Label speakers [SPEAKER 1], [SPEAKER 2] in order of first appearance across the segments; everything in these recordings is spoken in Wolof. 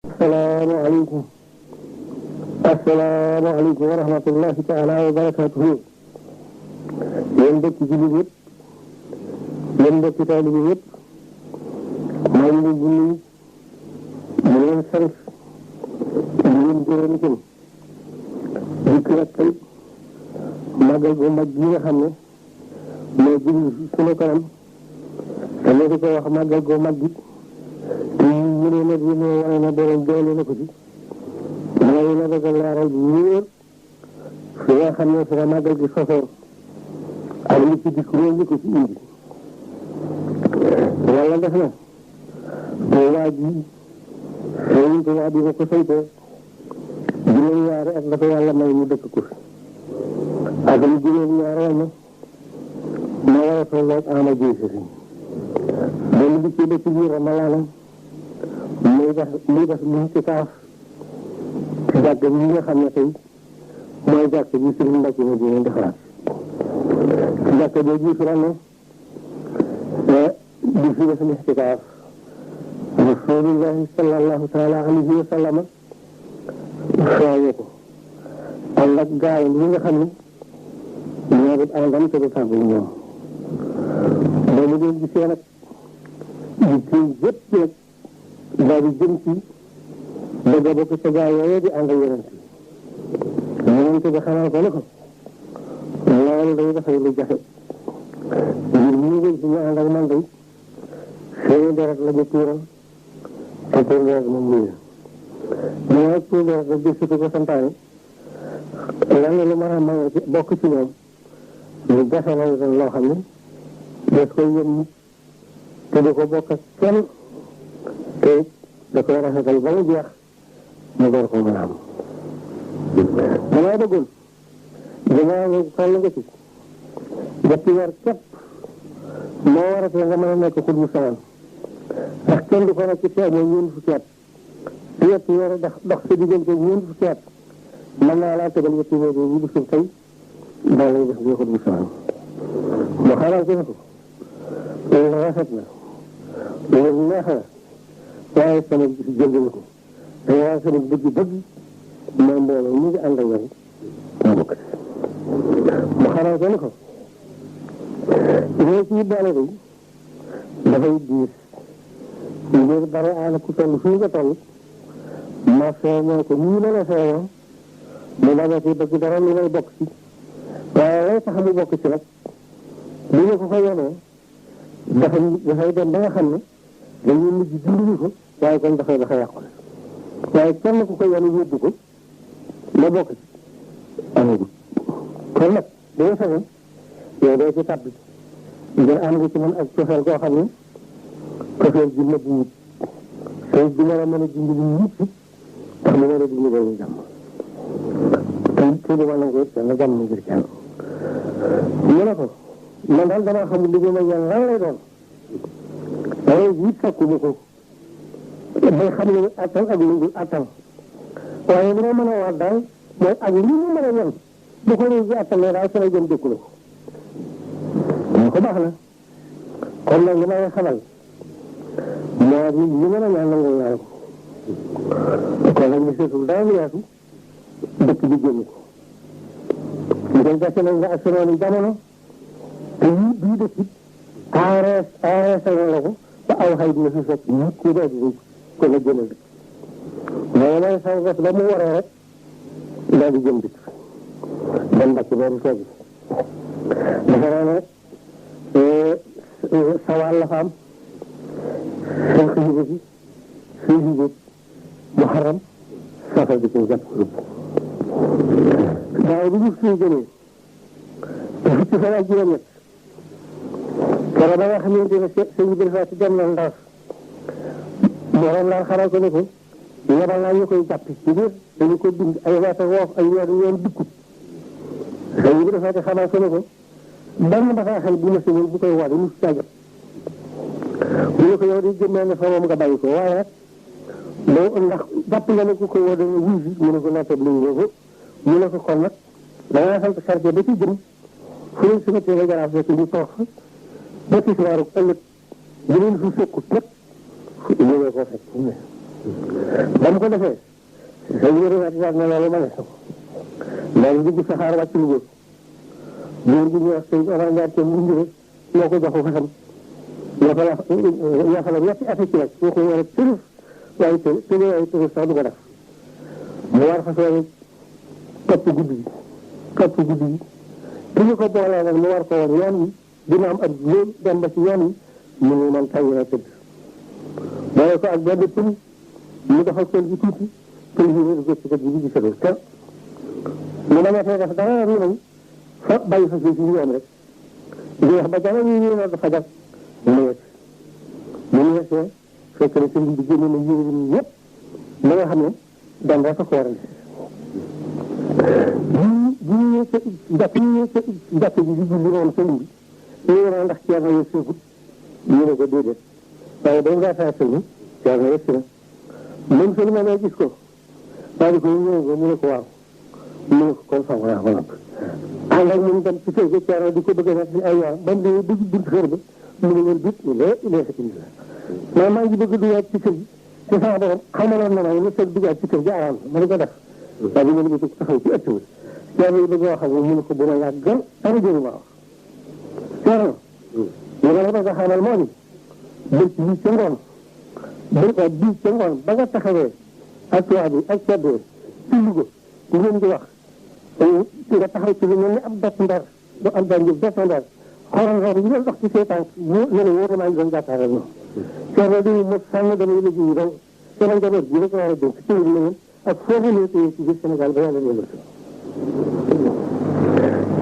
[SPEAKER 1] asalaamaaleykum asalaamaaleykum wa rahmatullahi taala wa barakaatuhu. yéen mbokki jullit yëpp yéen mbokki taalibe yëpp maa ngi leen di nuyu di leen sant di leen gërëm itam dikk nag tey màggal bu mag bi nga xam ne moo jëm sunu kanam te ñu di ko wax màggal gu mag bi te ñu ne nag yéen a wane na borom doole na ko ci mooy na bëgg a leeral bu wóor fi nga xam ne fi la màggal gi sosoo ak li ci dikk loolu li ko ci indi yàlla def na Tuubaa ji Sëriñ Tuubaa bi ko santee juróom-ñaari at la ko yàlla may mu dëkk ko ak lu juróom-ñaari wàll ma war a tolloog ama jiy sëriñ benn bi ci dëkk biir Ramalaana muy def lu ci kaaf ci jàkk bi nga xam ne tey mooy jàkk bi Sëriñ Mbàkke ma dina defaraat ci jàkk boobu fi ne di fi def lixtikaaf Rasulullahi sallallahu taala alayhi wa sallam sooye ko ànd ak gaayam yi nga xam ne ñoo di àndam te du tàggu ñoom ba mu doon gisee nag di kii yëpp nag daal di jëm ci bëgg a bokk ca gaay yooyu di ànd ak yonent bi xamal ko ne ko loolu day dafay lu jafe ngir ñu ngi ci ñu ànd ak man day seeni deret la ñu tuural te tuur deret moom lii ñu nag tuur deret la gëstu ko santaane lan lu mën a may bokk ci ñoom lu jafe lay doon loo xam ne des koy yëm te du ko bokk ak kenn te da koy rafetal ba mu jeex mu door ko mën a am damay bëggoon dinaa nga toll nga ci ñetti weer képp moo waratee nga mën a nekk xut bu sawan ndax kenn du ko nekk ci teew mooy ñeent fukki at te ñetti weer dox sa diggante ñeent fukki at mën naa laa tëgal ñetti weer yi bu suuf tey daa lay def bi xut bu sawan mu xamal ko ne ko loolu rafet na loolu neex na waaye sama gis jënd na ko te waaye sama bëgg-bëgg mooy mbooloo mu ngi ànd ak yow mu bokk mu xamal ko ne ko ñoo ci boole day dafay diis ngir dara aana ku toll fii nga toll ma feeñoo ko nii ma la feeñoo mu dama ci bëgg dara lu may bokk ci waaye lay tax mu bokk ci nag li nga ko ko yonee dafay dem ba nga xam ne dañuy mujj dunduñu ko waaye kon dafay yàqu waaye kenn ku ko yonu yóbbu ko ma bokk ci amagul kon nag dañu fexe yow doo ci tàbbi nga am nga ci man ak cofeel koo xam ne cofeel ji nëbb wut te di war a mën a dindi lu wut tax mu war a dindi loolu jàmm te du ma nangu kenn jàmm ngir kenn ñu ne ko man daal damaa xamul li ma ñaan lan lay doon waaye jiit sakkuma ko bay xam ne attan ak lu dul attan waaye li ma mën a wax daal mooy ak li mu mën a ñan bu ko réew ji attan ne daal sama jëm dëkku la ko ñu ko baax na kon nag li may xamal moo di li mën a ñaan nangul naa ko kon nag ñu seetul dara lu yaatu dëkk bi génn ko ñu koy gàcce nañ nga assuroon jamono te yii bii dëkk ARS la ko ba aw xay dina fi fekk nit ku dee di ko la jëmal dëkk mais may saw gas ba mu waree rek daal di jëm dëkk dem Mbàkke boobu toogi dafa naa ne sawal la fa am seen xiiba si suy xiiba muharram safar bi koy jàpp rëbb daaw bi ñu suy gënee te fukki fan ak juróom-ñett kero ba nga xamante ne sëñ bi dafa ci dem na Ndar morom laa xaral ko ne ko yebal naa ñu koy jàpp ci biir dañu ko bind ay waata woof ay weer yoon dikkut sëñ bi dafa ci xamal ko ne ko benn bataaxal bu ma sëñul bu koy woo mu si càggat bu ne ko yow di jëmmee ne fa moom nga bàyyi ko waaye boo ndax jàpp nga ne ku koy woo dana wuy si mu ne ko nattab lañu ko mu ne ko kon nag dangaa sant chargé ba ci jëm fu leen si méttee nga jaraaf fekk ñu toog fa ba ci waaru ëllëg bu leen fu fekkut nag ñëwee koo fekk fu mu ne ba mu ko defee sëñ bi rek na loolu ma ne daal dugg saxaar wàcc Louga góor gi ñuy wax sëñ Omar Ndiaye te mu njëriñ moo ko jox ko fasam ñoo fa la ñetti at ci rek moo ko war a tërëf waaye tërëf sax du ko def mu war fas yéene topp guddi gi ki ñu ko boolee nag mu war ko woon yoon wi dina am ak loolu dem ba ci yoon wi mu ngi mën tay na tëdd boole ko ak benn pël mu doxal pël bi tuuti pël bi ñu ko ci bi di sëgal te mu dama fee def dara ri nañ fa bàyyi fa si ñu am rek di wax ba dara ñu ñëw dafa jag mu wet mu wetee fekk na sëñ bi génne na yére yi ñëpp la nga xam ne dan rek ko waral jàpp bi di julli woon sëñ bi ñu ne ndax Ceerno yëg seegut ñu ne ko déedéet waaye dañ ngaa saa sëñ bi Ceerno yëg si na moom sëñ ma ne gis ko daal di ko ñëw mu ne ko waaw mu ne ko kon sax naa ba noppi ànd ak moom dem ci kër ga Ceerno di ko bëgg a nekk ay yoon ba mu dee dugg buntu kër ba mu ne leen bit ñu lee mais maa ngi bëgg dugaat ci kër gi te sama borom xamaloon na ma ne sëñ dugaat ci kër gi araam ma ne ko def waaye bi ngeen bëgg taxaw ci ëtt bi Ceerno yi bëgg wax ak mu ne ko bu ma yàggal dara jëru ma wax Ceerno li ma la bëgg a xamal moo di bëcc bii ca ngoon bii ca ngoon ba nga taxawee ak tubaab bi ak ceddee ci Louga ku ngeen di wax nga taxaw ci lu mel ni ab dott ndar du am daan jël dott ndar xoolal xool yi doon dox ci seetaan ne la wóor na maa ngi doon jàkkaarloo ñoom Ceerno di mo sànn damay liggéey yi daw sama njaboot bi rek war a dénk ci na ngeen ak foofu ne téye ci biir Sénégal ba yàlla yëngal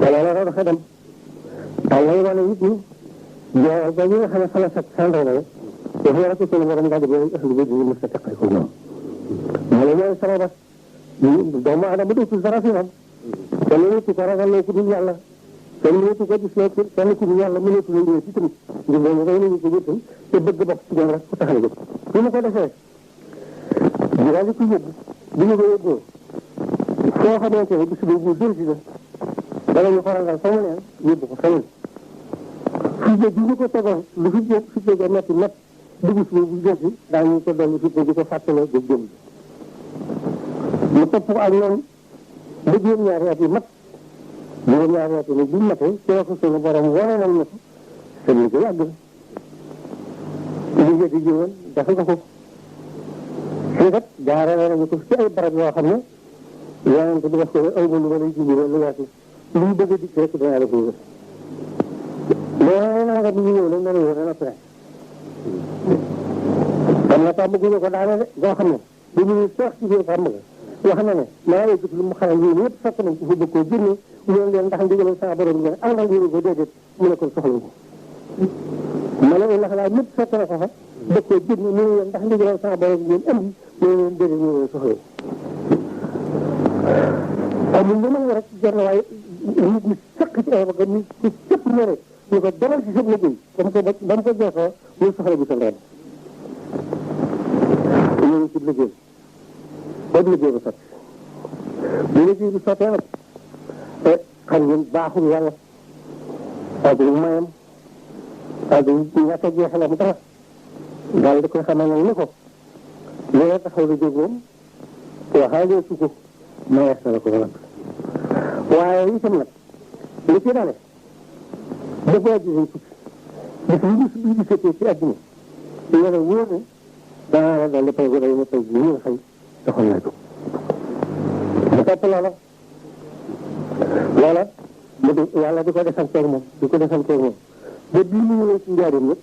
[SPEAKER 1] wala la doon xedam taw lay wane it ni joo ba ñi nga xam ne fa la sat sàndoo la dafa war a ko sunu borom daal di booy ëxlu ba ñu mës a teqal ko ñoom wala ñooy sama bas doomu aadama dootul dara fi moom kenn wétu ko ragal loo ku dul yàlla kenn wétu ko gis loo kenn ku dul yàlla mënatu la ñëw ci tamit ngir loolu day nañu ko wétal te bëgg bokk ci ñoom rek ku tax a jóg bu mu ko defee ñu daal di ko yóbbu bu ñu ko yóbboo foo xamante ne bis boobu dër si la dana ñu ko ragal fa mu neen yóbbu ko feneen fii bi ñu ko tegoon lu fi jóge metti met dugg si bu dër si daañu ko dolli fi di ko fàttaloo ba jëm mu topp ko ak ñoom ba juróom-ñaari at yi mat juróom-ñaari at yi nag bu matee ci la ko sunu borom wane nañ ne ko te ñu ko yàgg liggéey di jiwoon dafa nga ko fii kat jaarale nañu ko ci ay barab yoo xam ne yonent bi wax ko aw ma lu ma lay jublu lu weesu lu mu bëgg a dikk rek danaa la ko wër loolu naa nga bi ñu ñëw nag na la wër na pare am na tax bëgguñu ko daane de goo xam ne bu ñu seex ci biir xam nga wax na ne maa ngi gis lu mu xaral yéen yëpp fekk nañ ko fa bëgg koo génne ñoom leen ndax ndigal sa borom ngeen am ndax ñu ko déedéet mu ne ko soxla ko ma ne ndax laa ñëpp fekk na ko fa bëgg koo génne mu ne leen ndax ndigal sa borom ngeen andi mu ne leen déedéet ñu leen soxla amul lu ma rek jar na waaye nit ñi sëq ci ay bëgg nit ci cëpp ne rek ñu ko demal ci sa liggéey ba mu ko joxoo muy soxla bi sa ndeen ñu ngi ci liggéey ba liggéey ba sotti bu liggéey bi sottee nag xam ngeen baaxul yàlla ak lu mayam ak ñàkk a jeexalam dara daal di koy xamal nag ni ko loolu taxaw la jóg moom waxaalee su ko mayees na la ko nag waaye itam nag li ci dale dafa àddina tukki bis bu gisatee ci àddina yàlla wóor ne danaa la dolli pay gu day ne pay gi ñu nga fay taxoon naa jóg mu topp loola mu di yàlla di ko defanteeg moom ba bii mu ñëwee ci njaarim yëpp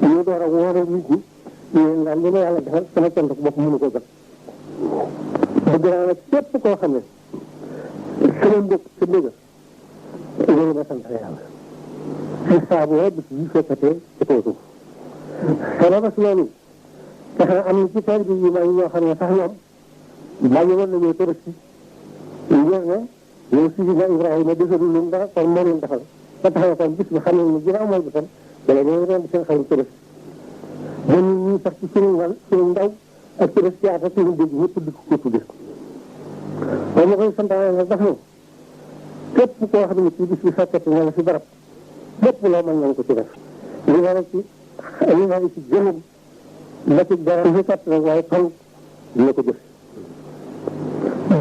[SPEAKER 1] ñu door a woore nit ñi ñu leen daal li ma yàlla defal sama cant bopp mënu ko jot bëgg naa nag képp koo xam ne sama mbokk sa mbëgga loolu ma sant yàlla ci saabu waa bis yi fekkatee ci kaw suuf sama bas loolu tax na am na ci taal bi yi ma ñoo xam ne sax ñoom bàyyi woon nañoo tërësi ngir ne yow Sidina Ibrahima defarul leen dara kon moo leen defal ba tax na kon bis bi xam nañ ne ginnaaw mooy bisam dala ñoo ren seen xarum tërësi ba ñu sax ci sunu ndaw ak tërësi yaata sunu dégg ñëpp di ko tudde ba ma koy santaane nag daf ne képp koo xam ne ci bis bi fekkati na la fi barab lépp loo mën nañ ko ci def li nga ci jëmum la ci dara fi kat rek waaye xol dina ko jëf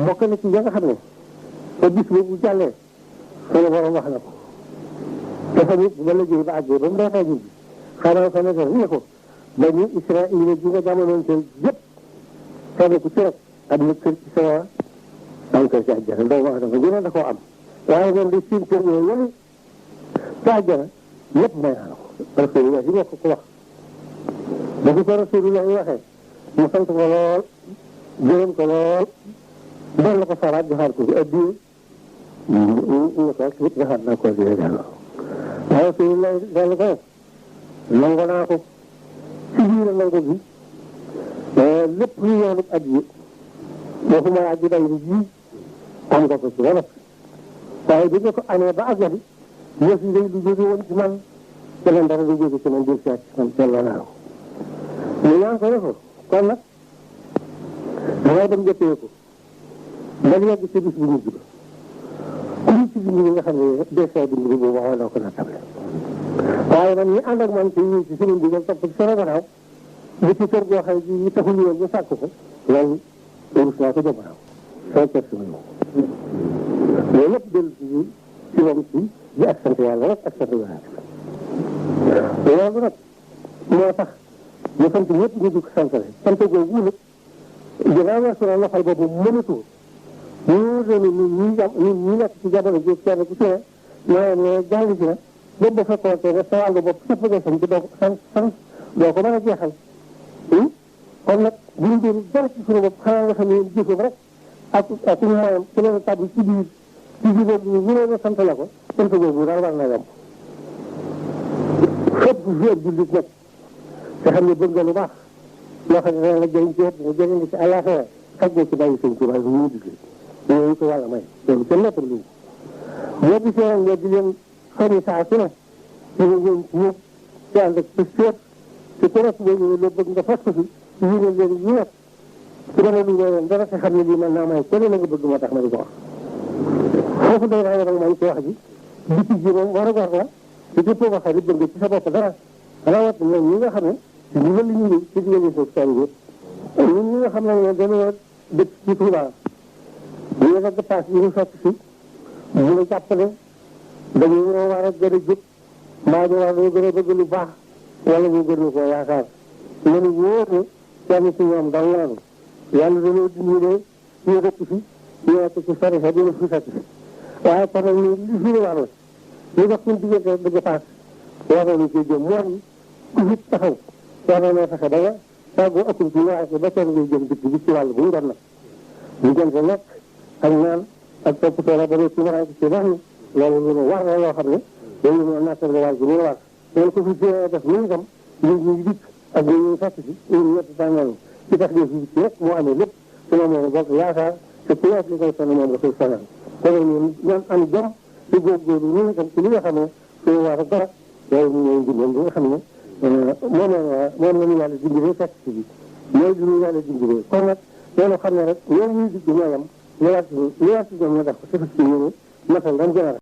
[SPEAKER 1] bokk na ci nga xam ne te bis boobu jàllee sunu borom wax na ko te fa nit ba liggéey ba àggee ba mu dee xeeñ bi xanaa fa nekk ne ko ba ñu Israël ji nga jamonoon seen yëpp kenn ku ci rek am na kër ci sa am kër ci àjjana ndaw wax na ko ñu ne da koo am waaye moom di siin kër yooyu yële ci àjjana lépp may naa ko rasulullah yi ko wax ba ko rasulullah yi waxee mu sant ko lool gërëm ko lool doon la ko faraat joxaat ko fi addiye ñu ko nit joxaat naa ko addiye delloo waaye rasulullah dellu ko nangu naa ko ci biir nangu bi lépp lu yoonu addiye waxuma laa ji day ji am nga ko ci wala waaye bi nga ko amee ba àggali yëf yi day lu jóge woon ci man keneen dara lu jóge ci man jël si ci man delloo naa ko ñu ñaan ko defoo kon nag dangay dem jëppee ko ba yegg ci bis bu mujj ba ku ñu ci bind nga xam ne desee bind bi boobu waxoon naa ko na table waaye man ñi ànd ak man ci ñi ci suñu ndigal topp ci sama gannaaw li ci kër goo xam ne taxul woon ñu sàkk ko loolu rus naa ko jëmaaw soo kër si ñëw loolu lépp dellu ci moom ci di ak sant yàlla rek ak sant yàlla loolu nag moo tax ñu sant ñëpp ñu di ko santale sant googu nag ginnaaw weesu na loxal boobu mënatu ñu doon ñi nekk ci jamono ji kenn ku ci ne mais jàng ci na boobu ba fekkoon te ne sa wàllu bopp sëpp nga sant doo ko sant doo ko mën a jeexal kon nag bu ñu doon dara ci suñu bopp xanaa nga xam ne jëfam rek ak ñu mayam ci leen tàbbi ci biir boobu ñu leen sant la ko sant boobu daal war na yomb fépp fi ab jullit nag te xam ne bëgg nga lu baax loo xam ne dana la jëriñ ci yëpp nga jëriñ ci àllaaxira xaj na ci bàyyi sëñ Tuubaa bu ñu digle yooyu ko yàlla may loolu kenn neppal lu boo gisee nga di leen xëy saa su ne dina ñëw ci ñëpp te ànd ak pëstéef te ku nekk boo ñëwee loo bëgg nga fas ko fi yéene leen ñu nekk su dara lu leen dara te xam ne lii mën naa may kenn la nga bëgg moo tax ma di ko wax foofu day rajo nag man ci wax ji biti ji moom war a gor la te képp koo waxee bëgg ci sa bopp dara rawat ñoom ñi nga xam ne ci ndigal li ñuy ci ndigal li soog seen yëpp ñun ñi nga xam ne dañoo dëkk ci Touba ñu nag paas yi ñu fekk si ñu la jàppale dañu war a gën a jóg mbaa ñu war a gën a bëgg lu baax wala ñu gën koo yaakaar ñun wóor ne kenn ci ñoom dal naanu yàlla dañoo dimbale ñu dëkk fi ñu nekk ci sori sa dina fi fekk si waaye kon nag ñu li fi war la ñu dox suñu diggante bëgg paas war nañu cee jëm mooy ku fi taxaw war nañoo fexe ba nga tàggoo ëpp ci waaye ba kenn ngay jëm dëkk bi ci wàll bu mu doon nag ñu jëm sa lekk ak naan ak toppatoo la ba ne ci waxee ci wax ni loolu lu war la loo xam ne dañu mën a nattal wàll bi ñu war loolu ko fi def ñu itam ñu dikk ak ñu fekk si ñun ñett tàngoor ci tax de fi rek moo amee lépp su ma moom bokk yaakaar te ku nekk li koy sonn moom nga koy sonal kon ñun ñoom am jom ci góorgóorlu ñu itam ci li nga xam ne suñu war a dara loolu ñu ñooy dimbal li nga xam ne moom la ñu yàlla dimbalee fekk si bi ñooy di ñu yàlla dimbalee kon nag loolu xam ne rek ñoom ñuy digg ñooyam ñu war ci ñoom ñu def ko te fas ci yéene matal lam gën a